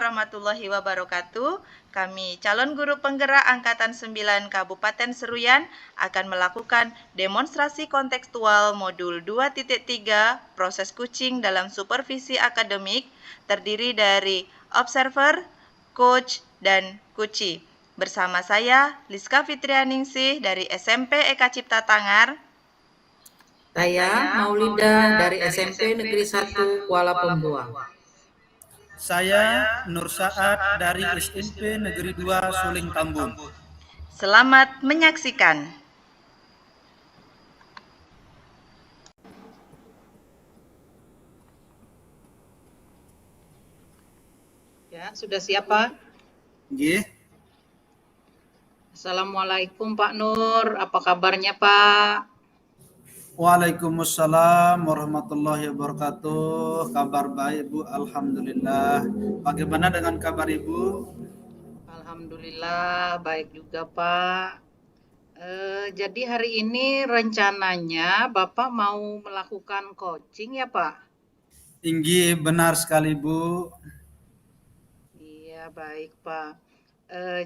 warahmatullahi wabarakatuh. Kami calon guru penggerak Angkatan 9 Kabupaten Seruyan akan melakukan demonstrasi kontekstual modul 2.3 proses coaching dalam supervisi akademik terdiri dari observer, coach, dan coachee. Bersama saya, Liska Fitrianingsih dari SMP Eka Cipta Tangar. Saya Maulida dari SMP Negeri 1 Kuala Pembuang. Saya Nur Saad dari SMP Negeri 2 Suling Tambun. Selamat menyaksikan. Ya, sudah siap Pak? Nggih. Assalamualaikum Pak Nur, apa kabarnya Pak? Waalaikumsalam warahmatullahi wabarakatuh. Kabar baik Bu, alhamdulillah. Bagaimana dengan kabar Ibu? Alhamdulillah baik juga Pak. Jadi hari ini rencananya Bapak mau melakukan coaching ya Pak? Inggih, benar sekali Bu. Iya baik Pak.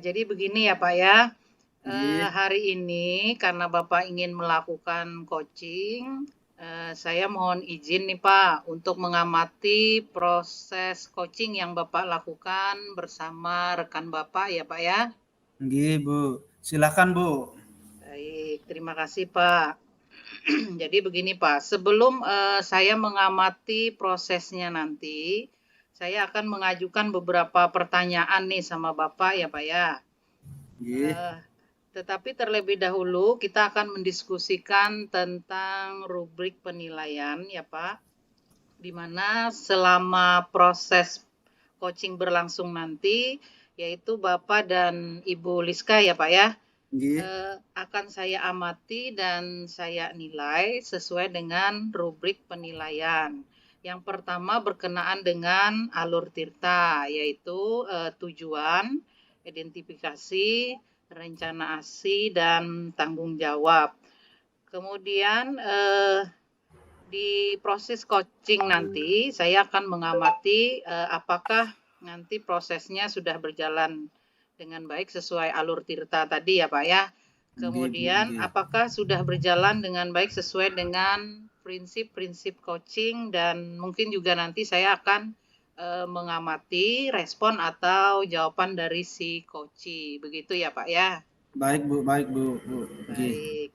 Jadi begini ya Pak ya. Nggih. Hari ini karena Bapak ingin melakukan coaching, saya mohon izin nih Pak untuk mengamati proses coaching yang Bapak lakukan bersama rekan Bapak ya Pak ya. Nggih Bu, silakan Bu. Baik, terima kasih Pak. Jadi begini Pak, sebelum saya mengamati prosesnya nanti, saya akan mengajukan beberapa pertanyaan nih sama Bapak ya Pak ya. Nggih. Tetapi terlebih dahulu kita akan mendiskusikan tentang rubrik penilaian ya Pak, di mana selama proses coaching berlangsung nanti, yaitu Bapak dan Ibu Liska ya Pak ya, Nggih. akan saya amati dan saya nilai sesuai dengan rubrik penilaian. Yang pertama berkenaan dengan alur tirta, yaitu tujuan, identifikasi, rencana aksi, dan tanggung jawab. Kemudian di proses coaching nanti saya akan mengamati apakah nanti prosesnya sudah berjalan dengan baik sesuai alur tirta tadi ya Pak ya. Kemudian apakah sudah berjalan dengan baik sesuai dengan prinsip-prinsip coaching, dan mungkin juga nanti saya akan mengamati respon atau jawaban dari si coachee. Begitu ya Pak ya. Baik Bu. Baik.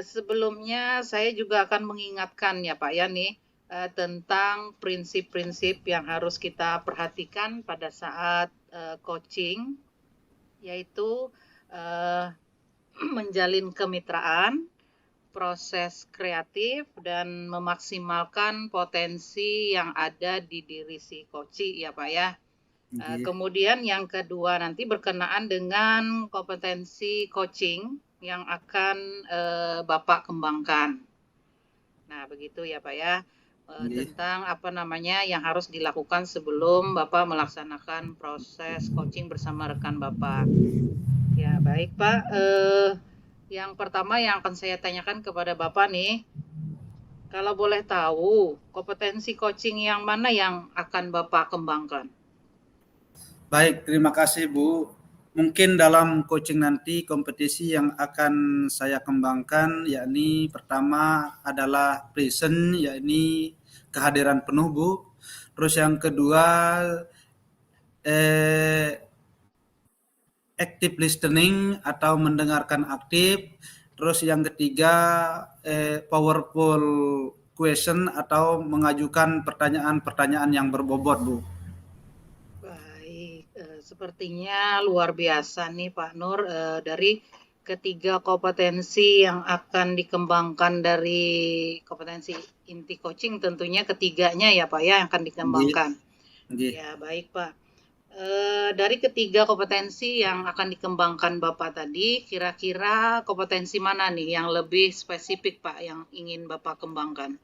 Sebelumnya saya juga akan mengingatkan ya Pak ya nih tentang prinsip-prinsip yang harus kita perhatikan pada saat coaching, yaitu menjalin kemitraan, proses kreatif, dan memaksimalkan potensi yang ada di diri si coachee ya Pak ya. Kemudian yang kedua nanti berkenaan dengan kompetensi coaching yang akan Bapak kembangkan. Nah, begitu ya Pak ya. Tentang apa namanya yang harus dilakukan sebelum Bapak melaksanakan proses coaching bersama rekan Bapak. Ya, baik Pak. Yang pertama yang akan saya tanyakan kepada Bapak nih, kalau boleh tahu, kompetensi coaching yang mana yang akan Bapak kembangkan? Baik, terima kasih Bu. Mungkin dalam coaching nanti kompetisi yang akan saya kembangkan yakni pertama adalah present, yakni kehadiran penuh Bu. Terus yang kedua active listening atau mendengarkan aktif. Terus yang ketiga powerful question atau mengajukan pertanyaan-pertanyaan yang berbobot Bu. Baik, sepertinya luar biasa nih Pak Nur, dari ketiga kompetensi yang akan dikembangkan dari kompetensi inti coaching, tentunya ketiganya ya Pak ya yang akan dikembangkan. Nggih. Ya baik Pak. Dari ketiga kompetensi yang akan dikembangkan Bapak tadi, kira-kira kompetensi mana nih yang lebih spesifik Pak yang ingin Bapak kembangkan?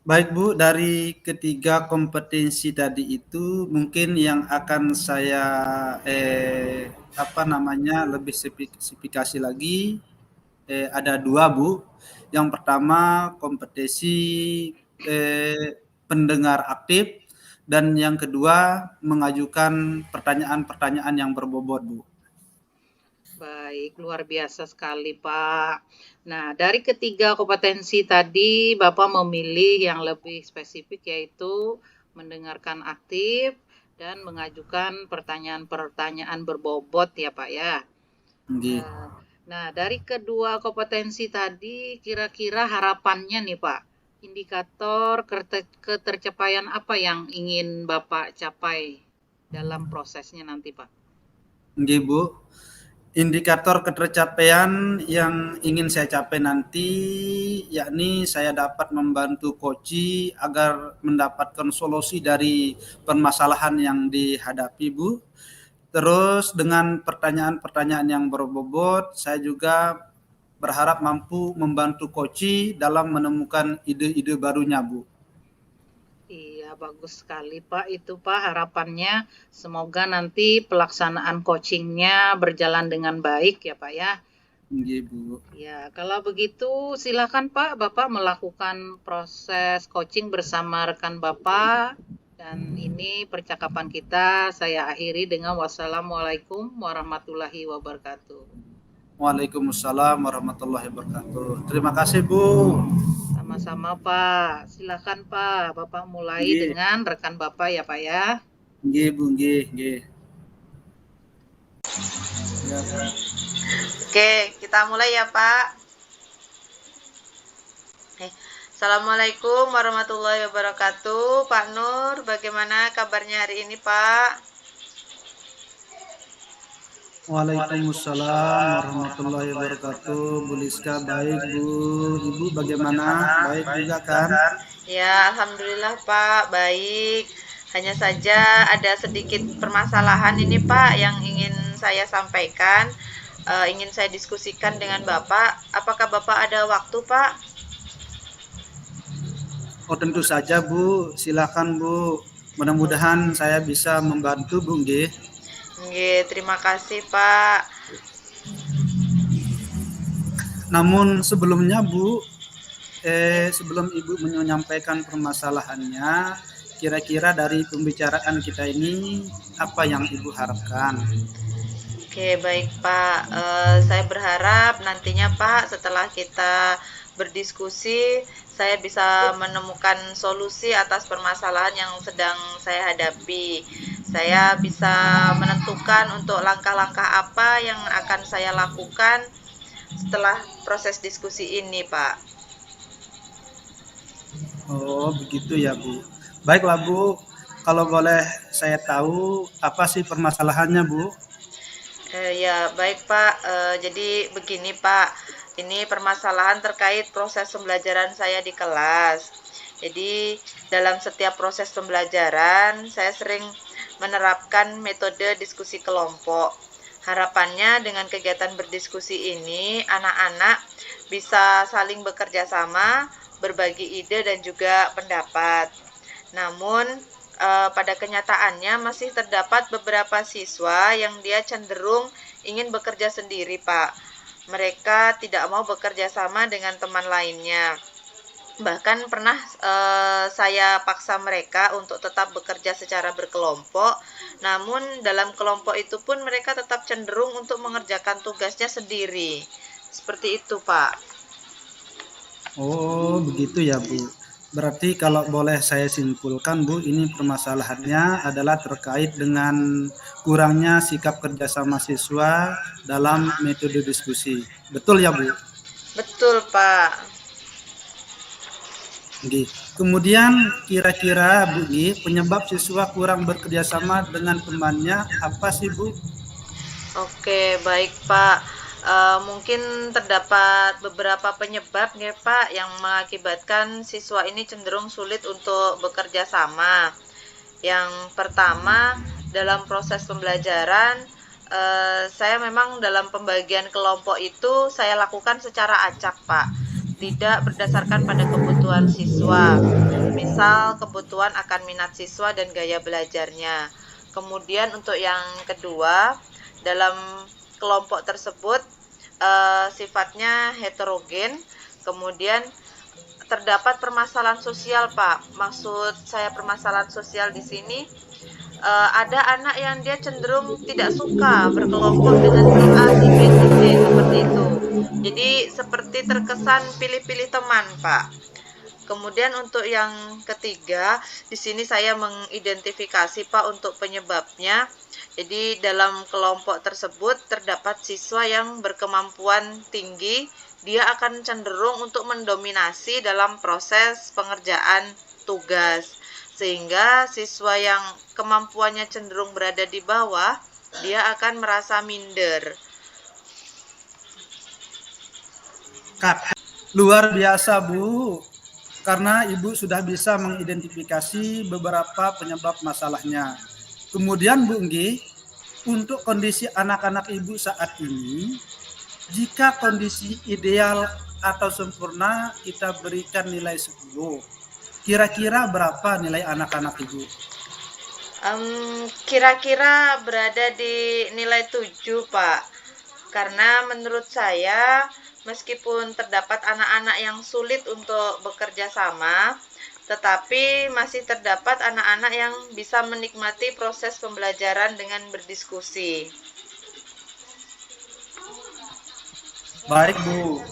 Baik Bu, dari ketiga kompetensi tadi itu mungkin yang akan saya lebih spesifikasi lagi ada dua Bu. Yang pertama kompetensi pendengar aktif, dan yang kedua mengajukan pertanyaan-pertanyaan yang berbobot, Bu. Baik, luar biasa sekali, Pak. Nah, dari ketiga kompetensi tadi, Bapak memilih yang lebih spesifik, yaitu mendengarkan aktif dan mengajukan pertanyaan-pertanyaan berbobot, ya, Pak, ya. Nggih. Nah, dari kedua kompetensi tadi, kira-kira harapannya nih, Pak, indikator ketercapaian apa yang ingin Bapak capai dalam prosesnya nanti, Pak? Nggih, Bu. Indikator ketercapaian yang ingin saya capai nanti yakni saya dapat membantu Koci agar mendapatkan solusi dari permasalahan yang dihadapi, Bu. Terus dengan pertanyaan-pertanyaan yang berbobot, saya juga berharap mampu membantu Koci dalam menemukan ide-ide barunya, Bu. Iya, bagus sekali, Pak. Itu, Pak, harapannya semoga nanti pelaksanaan coachingnya berjalan dengan baik ya, Pak, ya. Nggih, Bu. Ya, kalau begitu silakan, Pak, Bapak melakukan proses coaching bersama rekan Bapak. Dan ini percakapan kita saya akhiri dengan wassalamualaikum warahmatullahi wabarakatuh. Waalaikumsalam warahmatullahi wabarakatuh. Terima kasih, Bu. Sama-sama, Pak. Silakan, Pak. Bapak mulai Nggih. dengan rekan Bapak ya, Pak, ya. Nggih, Bu, nggih, nggih. Ya, Oke, kita mulai ya, Pak. Assalamualaikum warahmatullahi wabarakatuh. Pak Nur, bagaimana kabarnya hari ini, Pak? Waalaikumsalam warahmatullahi wabarakatuh. Bu Liska baik, Bu. Ibu bagaimana? Baik juga kan? Ya, alhamdulillah, Pak, baik. Hanya saja ada sedikit permasalahan ini, Pak, yang ingin saya sampaikan, ingin saya diskusikan dengan Bapak. Apakah Bapak ada waktu, Pak? Oh, tentu saja, Bu. Silakan, Bu. Mudah-mudahan saya bisa membantu, Bu, nggih. Nggih, terima kasih, Pak. Namun sebelumnya, Bu, sebelum Ibu menyampaikan permasalahannya, kira-kira dari pembicaraan kita ini apa yang Ibu harapkan? Oke, baik, Pak. Saya berharap nantinya, Pak, setelah kita berdiskusi, saya bisa menemukan solusi atas permasalahan yang sedang saya hadapi. Saya bisa menentukan untuk langkah-langkah apa yang akan saya lakukan setelah proses diskusi ini, Pak. Oh, begitu ya, Bu. Baiklah, Bu. Kalau boleh saya tahu apa sih permasalahannya, Bu? Ya, baik, Pak. Jadi begini, Pak. Ini permasalahan terkait proses pembelajaran saya di kelas. Jadi, dalam setiap proses pembelajaran, saya sering menerapkan metode diskusi kelompok. Harapannya dengan kegiatan berdiskusi ini, anak-anak bisa saling bekerja sama, berbagi ide dan juga pendapat. Namun, pada kenyataannya masih terdapat beberapa siswa yang dia cenderung ingin bekerja sendiri, Pak. Mereka tidak mau bekerja sama dengan teman lainnya. Bahkan pernah saya paksa mereka untuk tetap bekerja secara berkelompok, namun dalam kelompok itu pun mereka tetap cenderung untuk mengerjakan tugasnya sendiri. Seperti itu, Pak. Oh, begitu ya, Bu. Berarti kalau boleh saya simpulkan, Bu, ini permasalahannya adalah terkait dengan kurangnya sikap kerjasama siswa dalam metode diskusi. Betul ya, Bu? Betul, Pak. Oke. Kemudian kira-kira, Bu, penyebab siswa kurang bekerjasama dengan temannya apa sih, Bu? Oke, baik, Pak. Mungkin terdapat beberapa penyebab ya, Pak, yang mengakibatkan siswa ini cenderung sulit untuk bekerja sama. Yang pertama, dalam proses pembelajaran, saya memang dalam pembagian kelompok itu saya lakukan secara acak, Pak. Tidak berdasarkan pada kebutuhan siswa. Misal, kebutuhan akan minat siswa dan gaya belajarnya. Kemudian untuk yang kedua, dalam kelompok tersebut sifatnya heterogen, kemudian terdapat permasalahan sosial, Pak. Maksud saya permasalahan sosial di sini, ada anak yang dia cenderung tidak suka berkelompok dengan si A, si B, si C, seperti itu. Jadi seperti terkesan pilih-pilih teman, Pak. Kemudian untuk yang ketiga, di sini saya mengidentifikasi Pak untuk penyebabnya. Jadi dalam kelompok tersebut terdapat siswa yang berkemampuan tinggi, dia akan cenderung untuk mendominasi dalam proses pengerjaan tugas. Sehingga siswa yang kemampuannya cenderung berada di bawah, dia akan merasa minder. Luar biasa, Bu. Karena Ibu sudah bisa mengidentifikasi beberapa penyebab masalahnya. Kemudian Bu Nggi, untuk kondisi anak-anak Ibu saat ini, jika kondisi ideal atau sempurna kita berikan nilai 10, kira-kira berapa nilai anak-anak Ibu? Kira-kira berada di nilai 7, Pak. Karena menurut saya, meskipun terdapat anak-anak yang sulit untuk bekerja sama, tetapi masih terdapat anak-anak yang bisa menikmati proses pembelajaran dengan berdiskusi. Baik, Bu.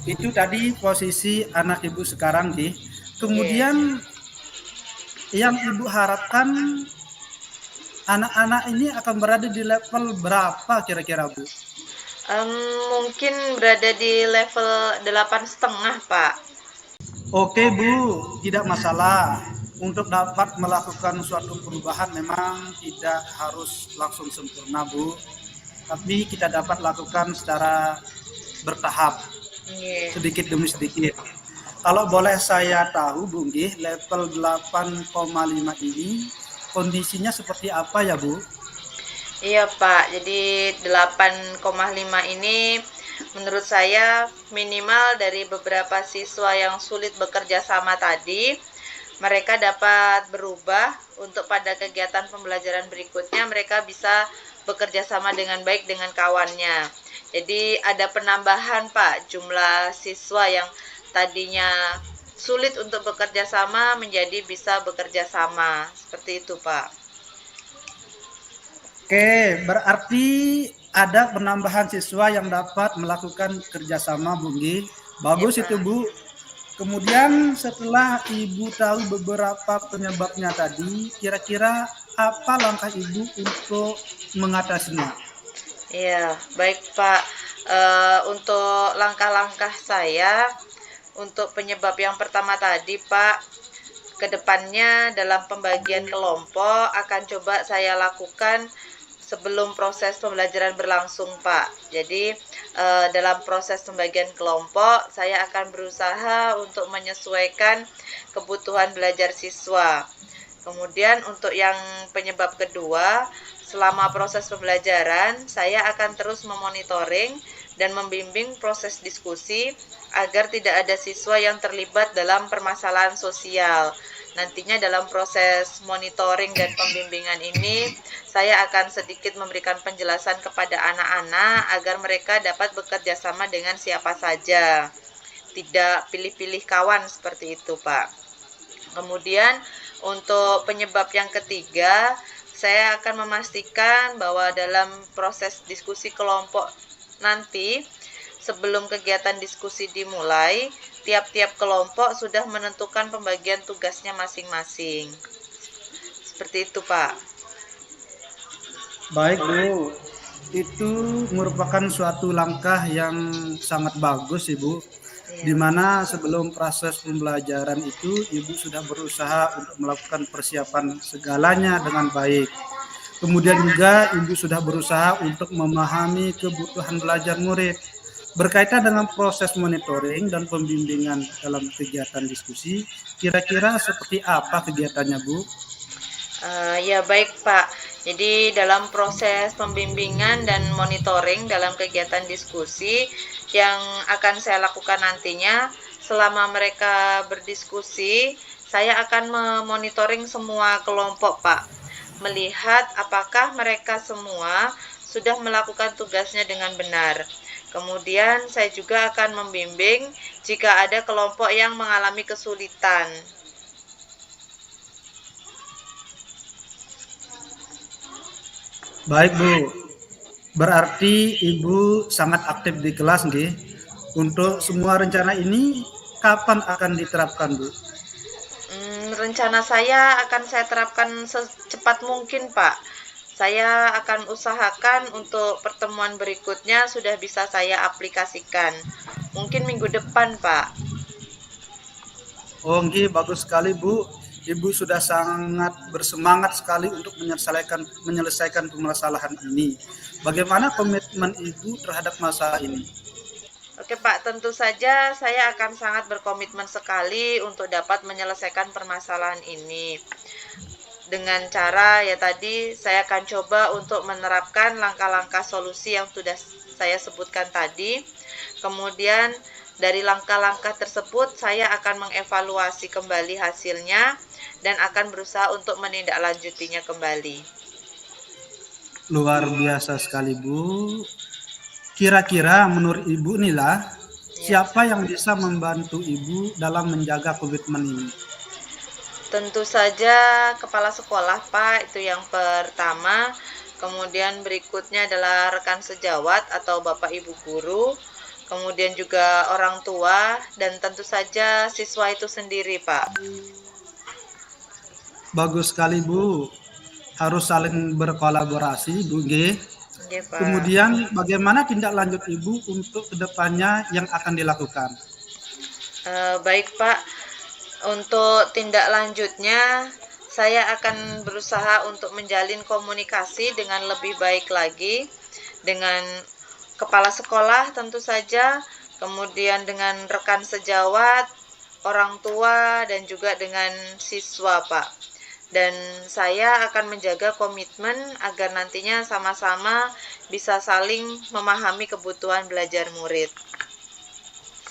Itu tadi posisi anak Ibu sekarang, Di. Kemudian yang Ibu harapkan anak-anak ini akan berada di level berapa kira-kira, Bu? Mungkin berada di level 8,5, Pak. Oke, Bu, tidak masalah. Untuk dapat melakukan suatu perubahan memang tidak harus langsung sempurna, Bu. Tapi kita dapat lakukan secara bertahap, sedikit demi sedikit. Kalau boleh saya tahu, Bu Nggi, level 8,5 ini kondisinya seperti apa ya, Bu? Iya, Pak. Jadi 8,5 ini menurut saya minimal dari beberapa siswa yang sulit bekerja sama tadi, mereka dapat berubah untuk pada kegiatan pembelajaran berikutnya mereka bisa bekerja sama dengan baik dengan kawannya. Jadi ada penambahan, Pak, jumlah siswa yang tadinya sulit untuk bekerja sama menjadi bisa bekerja sama. Seperti itu, Pak. Oke, berarti ada penambahan siswa yang dapat melakukan kerjasama, Bu Nggi. Bagus Ya, itu, Bu. Kemudian setelah Ibu tahu beberapa penyebabnya tadi, kira-kira apa langkah Ibu untuk mengatasinya? Iya, baik Pak. Untuk langkah-langkah saya, untuk penyebab yang pertama tadi Pak, kedepannya dalam pembagian kelompok akan coba saya lakukan sebelum proses pembelajaran berlangsung, Pak. Jadi dalam proses pembagian kelompok saya akan berusaha untuk menyesuaikan kebutuhan belajar siswa. Kemudian untuk yang penyebab kedua, selama proses pembelajaran saya akan terus memonitoring dan membimbing proses diskusi agar tidak ada siswa yang terlibat dalam permasalahan sosial. Nantinya dalam proses monitoring dan pembimbingan ini, saya akan sedikit memberikan penjelasan kepada anak-anak agar mereka dapat bekerja sama dengan siapa saja. Tidak pilih-pilih kawan seperti itu, Pak. Kemudian untuk penyebab yang ketiga, saya akan memastikan bahwa dalam proses diskusi kelompok nanti, sebelum kegiatan diskusi dimulai, tiap-tiap kelompok sudah menentukan pembagian tugasnya masing-masing. Seperti itu, Pak. Baik, Bu. Itu merupakan suatu langkah yang sangat bagus, Ibu. Di mana sebelum proses pembelajaran itu Ibu sudah berusaha untuk melakukan persiapan segalanya dengan baik. Kemudian juga Ibu sudah berusaha untuk memahami kebutuhan belajar murid. Berkaitan dengan proses monitoring dan pembimbingan dalam kegiatan diskusi, kira-kira seperti apa kegiatannya, Bu? Ya baik Pak, jadi dalam proses pembimbingan dan monitoring dalam kegiatan diskusi yang akan saya lakukan nantinya, selama mereka berdiskusi, saya akan memonitoring semua kelompok Pak, melihat apakah mereka semua sudah melakukan tugasnya dengan benar. Kemudian saya juga akan membimbing jika ada kelompok yang mengalami kesulitan. Baik Bu, berarti Ibu sangat aktif di kelas nggih. Untuk semua rencana ini kapan akan diterapkan Bu? Rencana saya akan saya terapkan secepat mungkin, Pak. Saya akan usahakan untuk pertemuan berikutnya sudah bisa saya aplikasikan. Mungkin minggu depan, Pak. Oh nggih, bagus sekali Bu. Ibu sudah sangat bersemangat sekali untuk menyelesaikan permasalahan ini. Bagaimana komitmen Ibu terhadap masalah ini? Oke, Pak, tentu saja saya akan sangat berkomitmen sekali untuk dapat menyelesaikan permasalahan ini. Dengan cara ya tadi saya akan coba untuk menerapkan langkah-langkah solusi yang sudah saya sebutkan tadi. Kemudian dari langkah-langkah tersebut saya akan mengevaluasi kembali hasilnya dan akan berusaha untuk menindaklanjutinya kembali. Luar biasa sekali Bu. Kira-kira menurut Ibu inilah Ya. siapa yang bisa membantu Ibu dalam menjaga komitmen ini? Tentu saja kepala sekolah, Pak, itu yang pertama. Kemudian berikutnya adalah rekan sejawat atau Bapak Ibu guru. Kemudian juga orang tua dan tentu saja siswa itu sendiri, Pak. Bagus sekali Bu. Harus saling berkolaborasi Bu nggih. Oke, Pak. Kemudian bagaimana tindak lanjut Ibu untuk kedepannya yang akan dilakukan? Baik, Pak. Untuk tindak lanjutnya, saya akan berusaha untuk menjalin komunikasi dengan lebih baik lagi dengan kepala sekolah tentu saja, kemudian dengan rekan sejawat, orang tua, dan juga dengan siswa, Pak. Dan saya akan menjaga komitmen agar nantinya sama-sama bisa saling memahami kebutuhan belajar murid.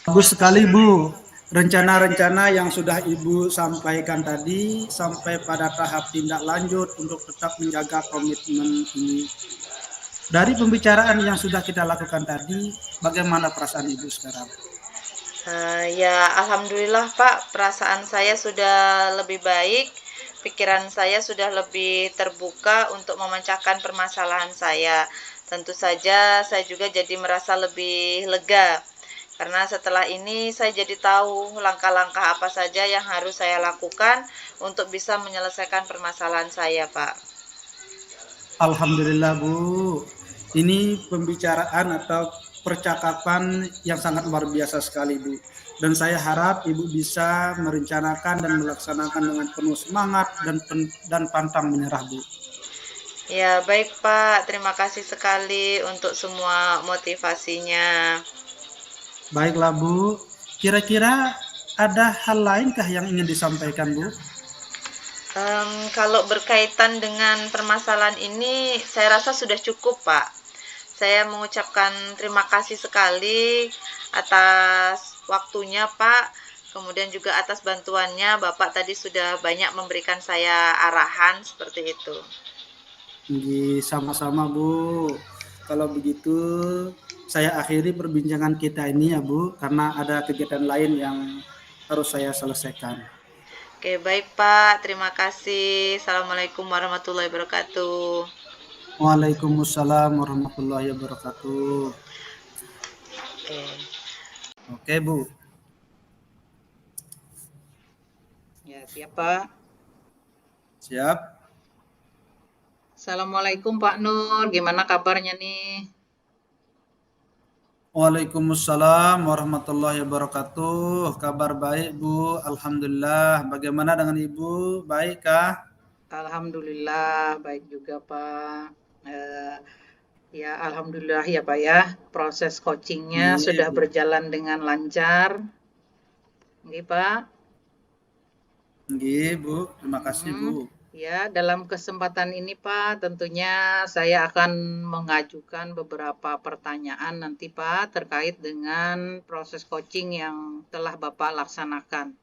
Bagus sekali Bu. Rencana-rencana yang sudah Ibu sampaikan tadi sampai pada tahap tindak lanjut untuk tetap menjaga komitmen ini. Dari pembicaraan yang sudah kita lakukan tadi, bagaimana perasaan Ibu sekarang? Ya, alhamdulillah Pak, perasaan saya sudah lebih baik, pikiran saya sudah lebih terbuka untuk memecahkan permasalahan saya. Tentu saja saya juga jadi merasa lebih lega, karena setelah ini saya jadi tahu langkah-langkah apa saja yang harus saya lakukan untuk bisa menyelesaikan permasalahan saya, Pak. Alhamdulillah Bu. Ini pembicaraan atau percakapan yang sangat luar biasa sekali Bu. Dan saya harap Ibu bisa merencanakan dan melaksanakan dengan penuh semangat dan pantang menyerah Bu. Ya, baik Pak. Terima kasih sekali untuk semua motivasinya. Baiklah Bu, kira-kira ada hal lainkah yang ingin disampaikan Bu? Kalau berkaitan dengan permasalahan ini, saya rasa sudah cukup, Pak. Saya mengucapkan terima kasih sekali atas waktunya, Pak. Kemudian juga atas bantuannya, Bapak tadi sudah banyak memberikan saya arahan seperti itu. Sama-sama Bu. Kalau begitu, saya akhiri perbincangan kita ini ya Bu, karena ada kegiatan lain yang harus saya selesaikan. Oke, baik Pak. Terima kasih. Assalamualaikum warahmatullahi wabarakatuh. Waalaikumsalam warahmatullahi wabarakatuh. Oke. Oke Bu. Ya, siap Pak. Siap. Assalamualaikum Pak Nur, gimana kabarnya nih? Waalaikumsalam warahmatullahi wabarakatuh. Kabar baik Bu, alhamdulillah. Bagaimana dengan Ibu? Baik kah? Alhamdulillah baik juga Pak. Ya alhamdulillah ya Pak ya. Proses coachingnya Iya, sudah Bu. berjalan dengan lancar. Nggih Pak. Nggih, Bu. Terima kasih Bu. Ya, dalam kesempatan ini Pak, tentunya saya akan mengajukan beberapa pertanyaan nanti Pak terkait dengan proses coaching yang telah Bapak laksanakan.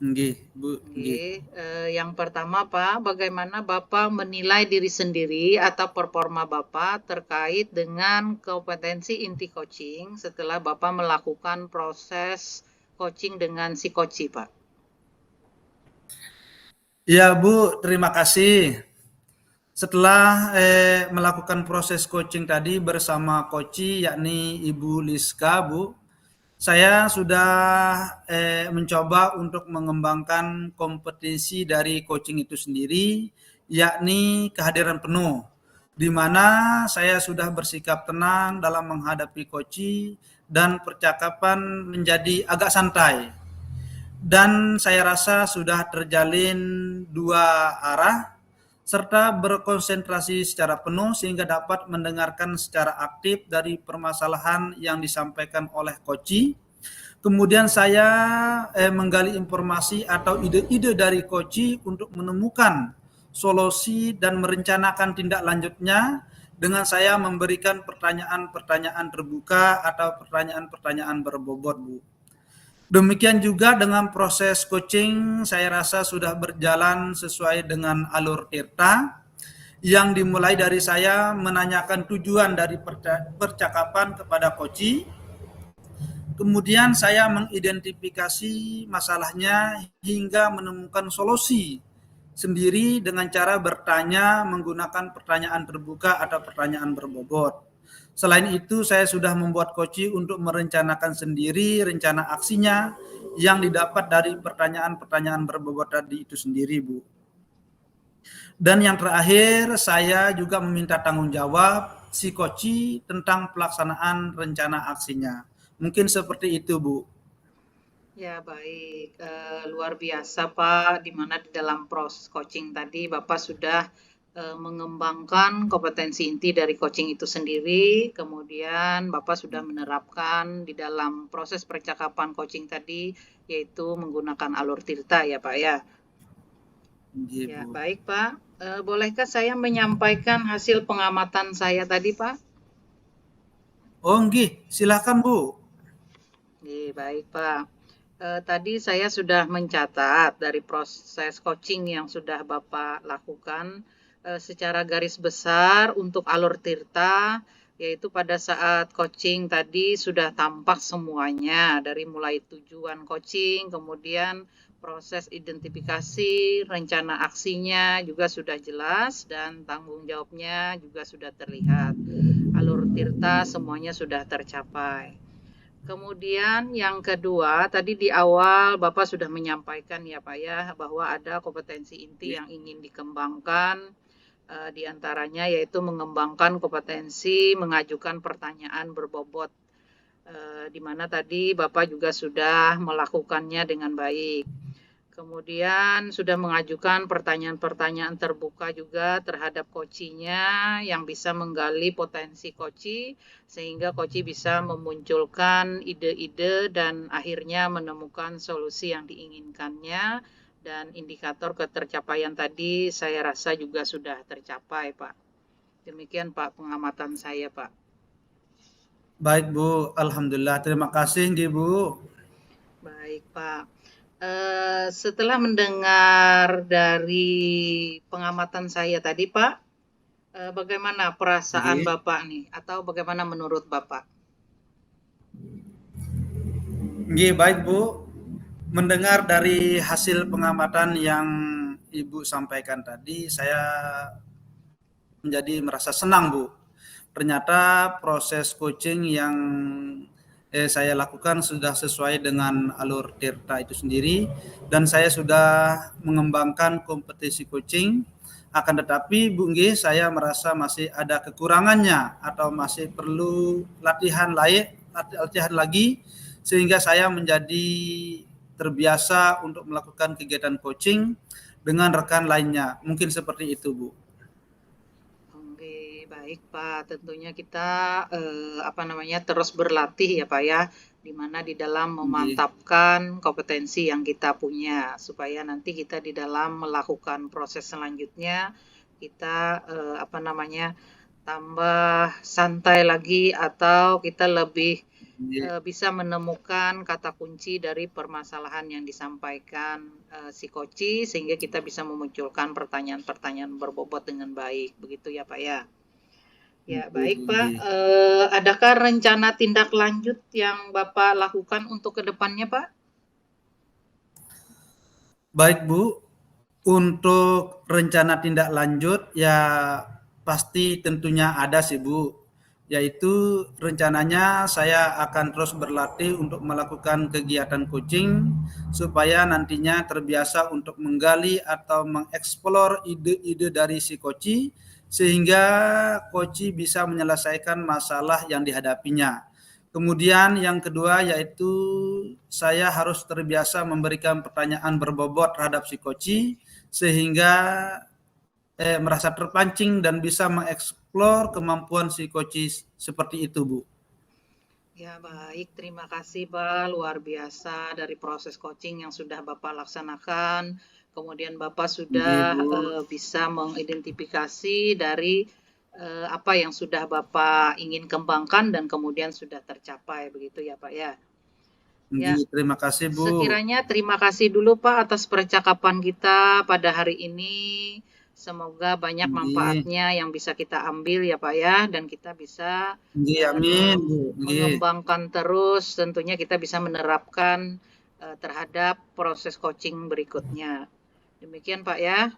Nggih, Bu, nggih. Oke, yang pertama Pak, bagaimana Bapak menilai diri sendiri atau performa Bapak terkait dengan kompetensi inti coaching setelah Bapak melakukan proses coaching dengan si coach, Pak? Ya, Bu, terima kasih. Setelah melakukan proses coaching tadi bersama coach yakni Ibu Liska, Bu, saya sudah mencoba untuk mengembangkan kompetensi dari coaching itu sendiri, yakni kehadiran penuh, di mana saya sudah bersikap tenang dalam menghadapi coaching dan percakapan menjadi agak santai. Dan saya rasa sudah terjalin dua arah serta berkonsentrasi secara penuh sehingga dapat mendengarkan secara aktif dari permasalahan yang disampaikan oleh coach. Kemudian saya menggali informasi atau ide-ide dari coach untuk menemukan solusi dan merencanakan tindak lanjutnya dengan saya memberikan pertanyaan-pertanyaan terbuka atau pertanyaan-pertanyaan berbobot, Bu. Demikian juga dengan proses coaching, saya rasa sudah berjalan sesuai dengan alur Tirta, yang dimulai dari saya menanyakan tujuan dari percakapan kepada coach. Kemudian saya mengidentifikasi masalahnya hingga menemukan solusi sendiri dengan cara bertanya menggunakan pertanyaan terbuka atau pertanyaan berbobot. Selain itu, saya sudah membuat coaching untuk merencanakan sendiri rencana aksinya yang didapat dari pertanyaan-pertanyaan berbobot tadi itu sendiri, Bu. Dan yang terakhir, saya juga meminta tanggung jawab si coaching tentang pelaksanaan rencana aksinya. Mungkin seperti itu, Bu. Ya, baik. Luar biasa, Pak, di mana di dalam proses coaching tadi Bapak sudah mengembangkan kompetensi inti dari coaching itu sendiri, kemudian Bapak sudah menerapkan di dalam proses percakapan coaching tadi, yaitu menggunakan alur Tirta ya Pak ya. Ya, Bu. baik Pak. Bolehkah saya menyampaikan hasil pengamatan saya tadi Pak? Oh, nggih, silakan Bu. Baik Pak. Tadi saya sudah mencatat dari proses coaching yang sudah Bapak lakukan secara garis besar untuk alur Tirta, yaitu pada saat coaching tadi sudah tampak semuanya dari mulai tujuan coaching, kemudian proses identifikasi, rencana aksinya juga sudah jelas dan tanggung jawabnya juga sudah terlihat. Alur Tirta semuanya sudah tercapai. Kemudian yang kedua, tadi di awal Bapak sudah menyampaikan ya Pak ya, bahwa ada kompetensi inti yang ingin dikembangkan, di antaranya yaitu mengembangkan kompetensi mengajukan pertanyaan berbobot, di mana tadi Bapak juga sudah melakukannya dengan baik. Kemudian sudah mengajukan pertanyaan-pertanyaan terbuka juga terhadap coaching-nya yang bisa menggali potensi coach sehingga coach bisa memunculkan ide-ide dan akhirnya menemukan solusi yang diinginkannya dan indikator ketercapaian tadi saya rasa juga sudah tercapai, Pak. Demikian Pak pengamatan saya, Pak. Baik Bu, alhamdulillah. Terima kasih nggih Bu. Baik Pak. Setelah mendengar dari pengamatan saya tadi Pak, bagaimana perasaan Nggih. Bapak nih? Atau bagaimana menurut Bapak? Nggih, baik Bu. Mendengar dari hasil pengamatan yang Ibu sampaikan tadi, saya menjadi merasa senang Bu. Ternyata proses coaching yang saya lakukan sudah sesuai dengan alur Tirta itu sendiri dan saya sudah mengembangkan kompetisi coaching. Akan tetapi Bu Nggih, saya merasa masih ada kekurangannya atau masih perlu latihan lagi sehingga saya menjadi terbiasa untuk melakukan kegiatan coaching dengan rekan lainnya. Mungkin seperti itu, Bu. Oke, baik Pak. Tentunya kita terus berlatih ya Pak ya, di mana di dalam memantapkan kompetensi yang kita punya supaya nanti kita di dalam melakukan proses selanjutnya kita tambah santai lagi atau kita lebih bisa menemukan kata kunci dari permasalahan yang disampaikan si Koci, sehingga kita bisa memunculkan pertanyaan-pertanyaan berbobot dengan baik, begitu ya Pak ya. Ya baik Pak, adakah rencana tindak lanjut yang Bapak lakukan untuk kedepannya Pak? Baik Bu, untuk rencana tindak lanjut ya pasti tentunya ada sih Bu, yaitu rencananya saya akan terus berlatih untuk melakukan kegiatan coaching supaya nantinya terbiasa untuk menggali atau mengeksplor ide-ide dari si coach sehingga coach bisa menyelesaikan masalah yang dihadapinya. Kemudian yang kedua yaitu saya harus terbiasa memberikan pertanyaan berbobot terhadap si coach sehingga merasa terpancing dan bisa mengeksplor kemampuan si coach seperti itu, Bu. Ya baik, terima kasih Pak, luar biasa dari proses coaching yang sudah Bapak laksanakan. Kemudian Bapak sudah bisa mengidentifikasi dari apa yang sudah Bapak ingin kembangkan dan kemudian sudah tercapai, begitu ya Pak ya. Ya, terima kasih Bu. Sekiranya terima kasih dulu Pak atas percakapan kita pada hari ini. Semoga banyak manfaatnya yang bisa kita ambil ya Pak ya, dan kita bisa mengembangkan terus, tentunya kita bisa menerapkan terhadap proses coaching berikutnya. Demikian Pak ya.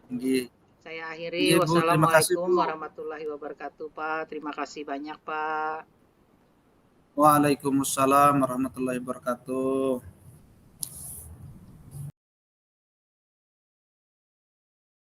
Saya akhiri. Wassalamualaikum warahmatullahi wabarakatuh Pak. Terima kasih banyak Pak. Waalaikumsalam warahmatullahi wabarakatuh.